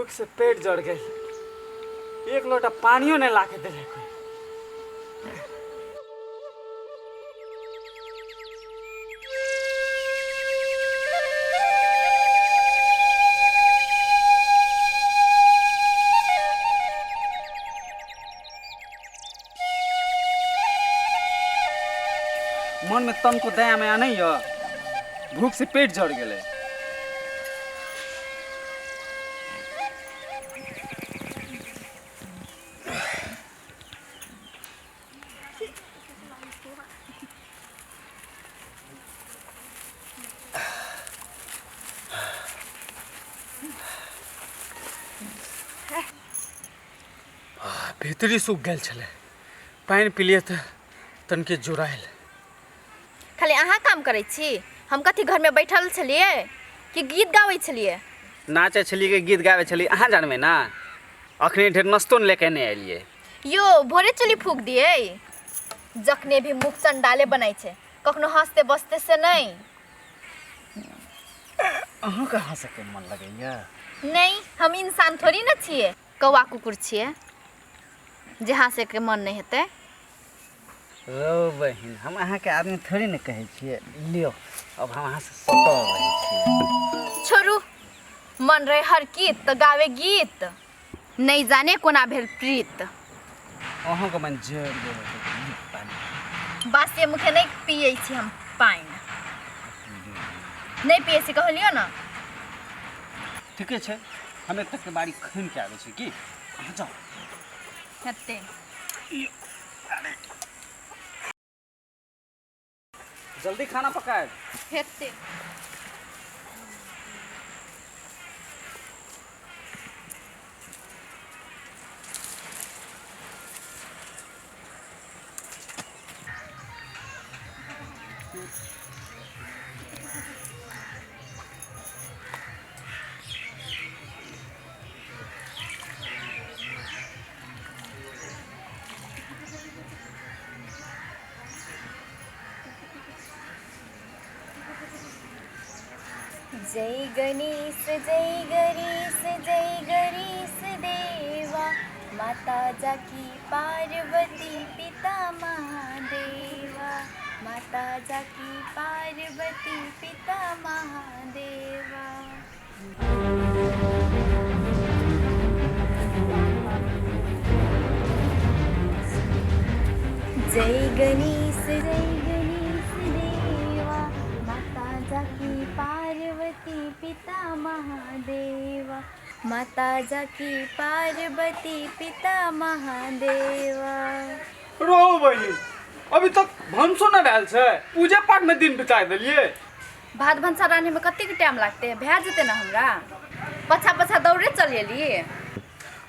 भूख से पेट जड़ गई, एक लोटा पानियों ने ला के दिले। मन में तन को दया में नहीं है, भूख से पेट जड़ गए। भीतरी सूख गए छले, पानी पिलिए तो तनके जुराइल। खाली अहाँ काम करै छी, हम कथी घर में बैठल छलिए कि गीत गाबै छलिए? नाचे छलिए कि गीत गावे छलिए अहाँ जानबे ना। अखने ढेर नस्तो लेके नहीं आइलिए। यो भोरे चुली फूक दिए, जखने भी मुख चंडाले बनाई छे, कखनो हंसते बसते से नहीं। अहाँ का हंसे के मन लगैया? नहीं, हम इंसान थोड़ी न छिए, कौआ कुकुर छिए जे हंसे के मन नहीं हेते। रो बहिन, हम अहाँ के आदमी थोड़ी न कहे छिए। लियो, अब हम अहाँ से सटल रहे छिए। छोड़ू, मन रहे हर गीत तो गावे गीत, नहीं जाने कोना भेल प्रीत। अहाँ के मन जड़ गेल पानी। बासे मुखे नहीं पिए छी हम पानी, नहीं पिए छी कहलियो ना। ठीके छे, हमें तक के बाड़ी खन के आवे छे की। आ जाओ हेते जल्दी खाना पकाए। हेते जय गणेश जय गणेश जय गणेश देवा, माता जाकी पार्वती पिता महादेवा, माता जाकी पार्वती पिता महादेवा। जय गणेश देवा, माता जाकी पार्वती पिता महादेवा, माता जाकी पार्वती पिता महादेवा। रो बहिन, अभी तक भंसो न भेल छे, पूजा पाठ में दिन बिता देलिए। भात भंसा रान्हे में कत्ते के टाइम लागते, भे जेते ना हमरा। पछा पछा दौड़े चलिए।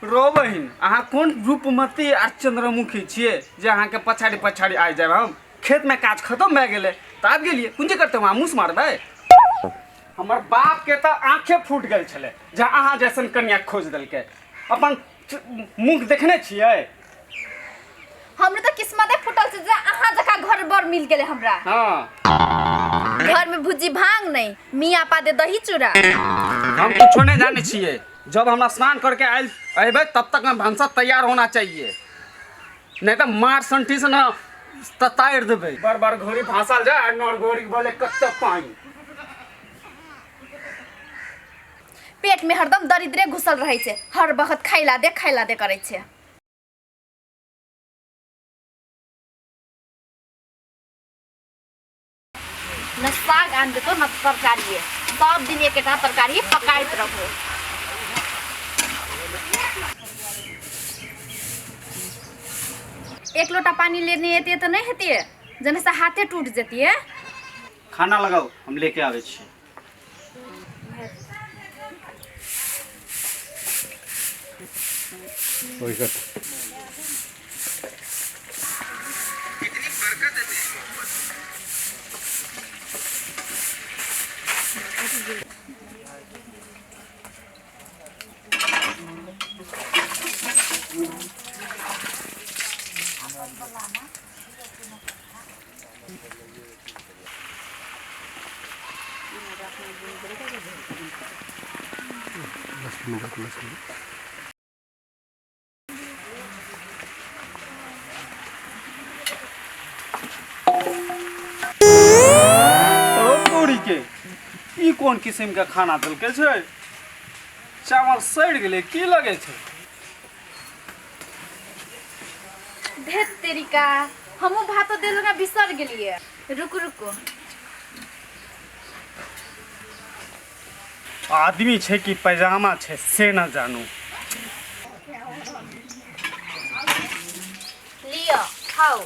रो बहिन, अहाँ कौन रूपमती और चंद्रमुखी छिए जे अहाँ के पछाड़ी पछाड़ी आ जाब? हम खेत में काज खत्म भए गेले त आब गेलिए, कुंजे करते वहाँ मुस मारबे? हमर बाप के तो आंखें फूट गए छले जे अहाँ जैसन कन्या खोज देलके। अपन मुख देखने छिए? हमरे तो किस्मते फुटल से जे अहाँ जका घर बर मिल गेले हमरा। हाँ, घर में भुजी भांग नहीं, मियाँ पा दे दही चूड़ा। हम कुछ नहीं जाने छिए। जब हम स्नान करके आयल अबे तब तक में भंसा तैयार होना चाहिए, नहीं तो मार संठी से ना ततायर देबे। बार बार घोड़ी भासल जा, नर घोड़ी बोले कत्ते पानी। पेट में हरदम दरिद्रे घुसल रहे छे, हर वक्त खैला दे करे छे। न साग आन दे तो न तरकारी, सब दिन एक तरकारी पकाइत रहो। एक लोटा पानी लेने आती तो नहीं हेती, जने से हाथे टूट जाती है। खाना लगाओ, हम लेके आवे छी। ओ पूरी के ई कौन किस्म का खाना देलकै छै? चावल सड़ गेलै की लगे छै? भेट तेरिका हमहू भातो देलू ना बिसर गेलिए। रुको रुको। आदमी छै कि पैजामा छै से न जानू। लियो खाओ।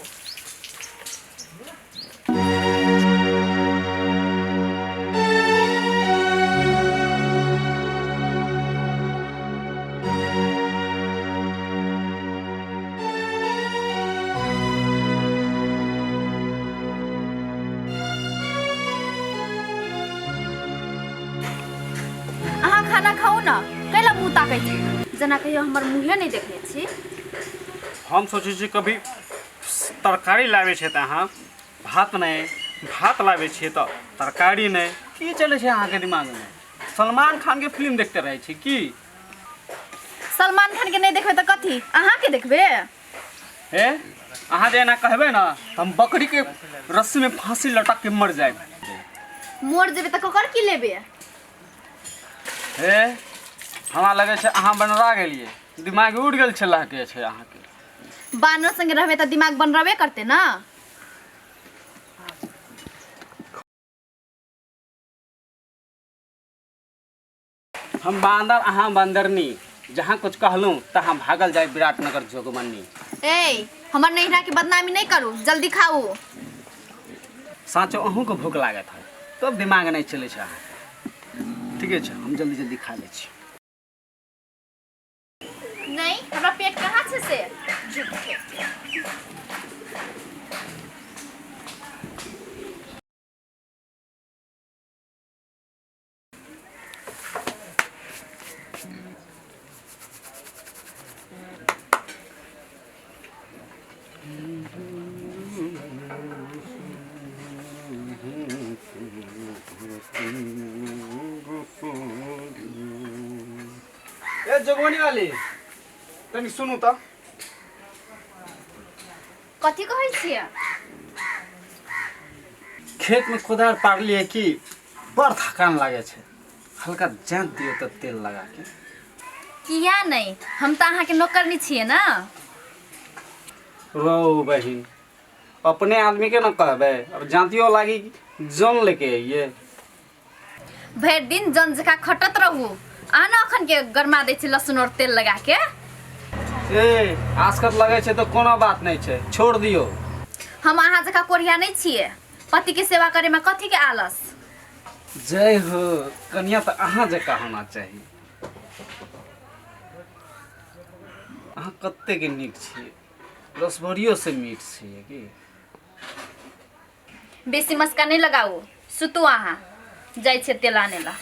अहाँ खाना खाओ ना, कैला मुँह ताकै छी? जना कहियो हमर मुँहे नहीं देखले छी। हम सोचे छी कभी तरकारी लावे छै त अहाँ भात नहीं, भात लावे छियै त तरकारी नहीं। की चले छै अहाँ के दिमाग में? सलमान खान के फिल्म देखते रहे छी की? सलमान खान के नहीं देखबे त कथी अहाँ के देखबे? हे अहाँ जे एना कहबे ना हम बकरी के रस्सी में फांसी लटक के मर जाए। मोर जेबे त ककर की लेबे? हे हमरा लगे छै अहाँ बनरा गेलिए, दिमाग उड़ गेल छै लहके छै अहाँ के। बानर संगे रहबे त दिमाग बनरबे करते ना। हम बांदर अहाँ बंदरनी, जहाँ कुछ कहलूँ तहाँ भागल जाए विराटनगर जोगमनी। ए हमर नैहरा के बदनामी नहीं करू, जल्दी खाओ। साँचो अहूँ को भूख लागत है तब दिमाग नहीं चले छै अहाँ। ठीके छै हम जल्दी जल्दी खा ले छी। नहीं हमरा पेट कहाँ छै से झूठ के। ए जोगमनी वाली तनी सुनू त। कथी कहै छियै? खेत में कोदार पारलिए कि बड़ थकान लागे छै, हल्का जान दियो त तेल लगा के। किया नहीं, हम त अहाँ के नौकरनी छियै ना। रो बहिन अपने आदमी के न कहबे, अब जांतियो लागी जन लेके आइए। भर दिन जन जका खटत रहू, आना अखन के गरमा दै छी लहसुन और तेल लगा के। ए आसकत लगे छै तो कोनो बात नहीं छै, छोड़ दियो। हम अहाँ जका कोरिया नहीं छियै, पति के सेवा करे में कथी के आलस। जय हो कन्या तो अहाँ जका होना चाहिए। अहाँ कत्ते के नीक छियै, रसभरियो से मीठ छियै की? बेसी मस्का नहीं लगाओ, सुतू अहाँ, जाय छै तेल आने ला।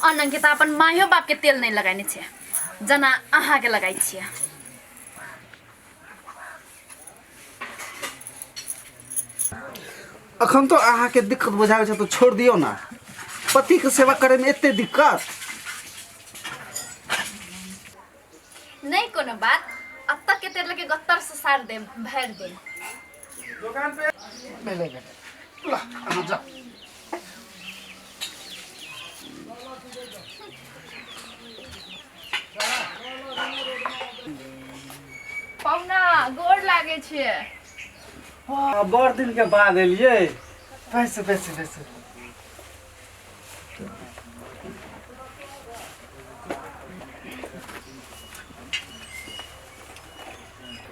अनन के त अपन मायो बाप के तेल नहीं लगाने छै, जना अहाँ के लगाई छियै। अखन तो अहाँ के दिक्कत बुझावे छै तो छोड़ दियो ना। पति के सेवा करे में एते दिक्कत? नहीं कोनो बात, अब तक के तेल के गत्तर से सार दे भर दे। दुकान पे ले ले ला अहाँ जा। पौना गोर लागे छै। बड़ दिन के बाद एलिए, पैसे पैसे पैसे।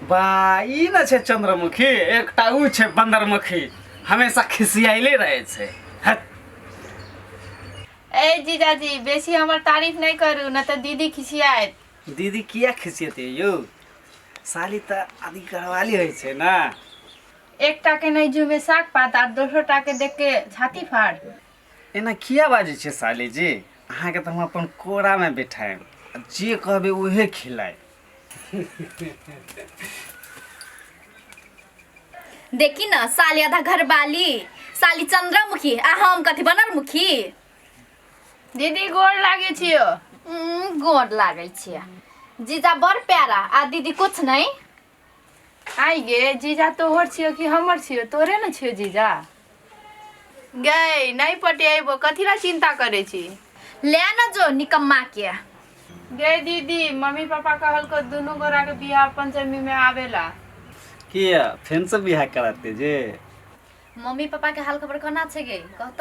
बा ई न छै चंद्रमुखी, एकटा उ छै बंदरमुखी, हमेशा खिसियाइले रहे छै। हट। ए जीजाजी बेसी हमर तारीफ नहीं करू न तो दीदी खिसियात। दीदी किया खिसियते यो? साली त आदि करवाली होइ छै ना। एक टाके नहीं जुमे साग पात और 200 टाके देख के छाती फाड़। एना किया बाजै छै साली जी? अहाँके तऽ हम अपन कोरामे बैठाएब, जे कहबै उहे खिलाए। देखी ना, साली आधा घरवाली, साली चंद्रमुखी आ हम कथी बनल मुखी। दीदी गोर लागे छियो। गोर लागल छियै। जीजा बड़ प्यारा आ दीदी कुछ नहीं। आई गे जीजा तोहर छियो कि हमर छियो? तोरे न छियो जीजा। गई नहीं पटियाइबो, कथी ला चिंता करे छी? ले ना जो निकम्मा के। गे दीदी मम्मी पापा कहल को दोनों गोरा के बियाह पंचमी में आवेला। किया फेन से बियाह कराते जे? मम्मी पापा के हाल खबर कोना छै गे कहत?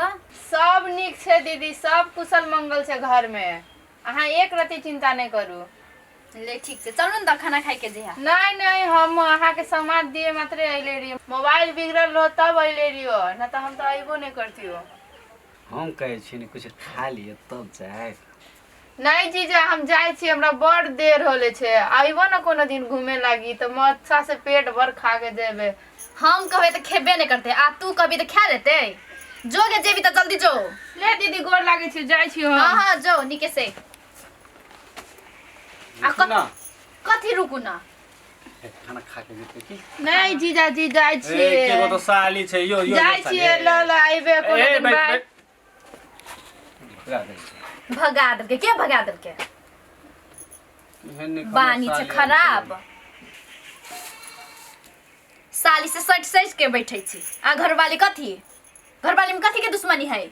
सब निक छे दीदी, सब कुशल मंगल छे घर में। अहाँ एक रति चिंता नहीं करू। ले ठीक छै, चलू न खाना खाए के जेहा। नहीं नहीं, हम अहाँ के समाद दिए मात्रे अइले रहियो। मोबाइल बिगड़ल रहो तब अइले रहियो, न तो हम तो अइबो नहीं करतियो। हम कहै छी ने कुछ खा लिए तब जाए। नहीं जीजा हम जाए छी, हमरा बड़ देर होले छे। आइबो न कोनो दिन घूमे लागी तो मच्छा से पेट भर खा के देबे। हम कहबे तो खेबे नहीं करते, आ तू कहबी तो खा लेते। जो गे जेबी तो जल्दी जो। ले दीदी गोर लागे छी, जाए छी हम। हां हां जो निके से। ना कथी रुकू ना? खाना खा के जेते की? नहीं जीजा जी जाए छी। के तो साली छै यो यो। जाए छी ल आइबे कोनो दिन बाद। भगा देलके के भगा देलके? बानी छै खराब। साली से सट सट के बैठे छी आ घरवाली कथी? घरवाली में कथी के दुश्मनी है?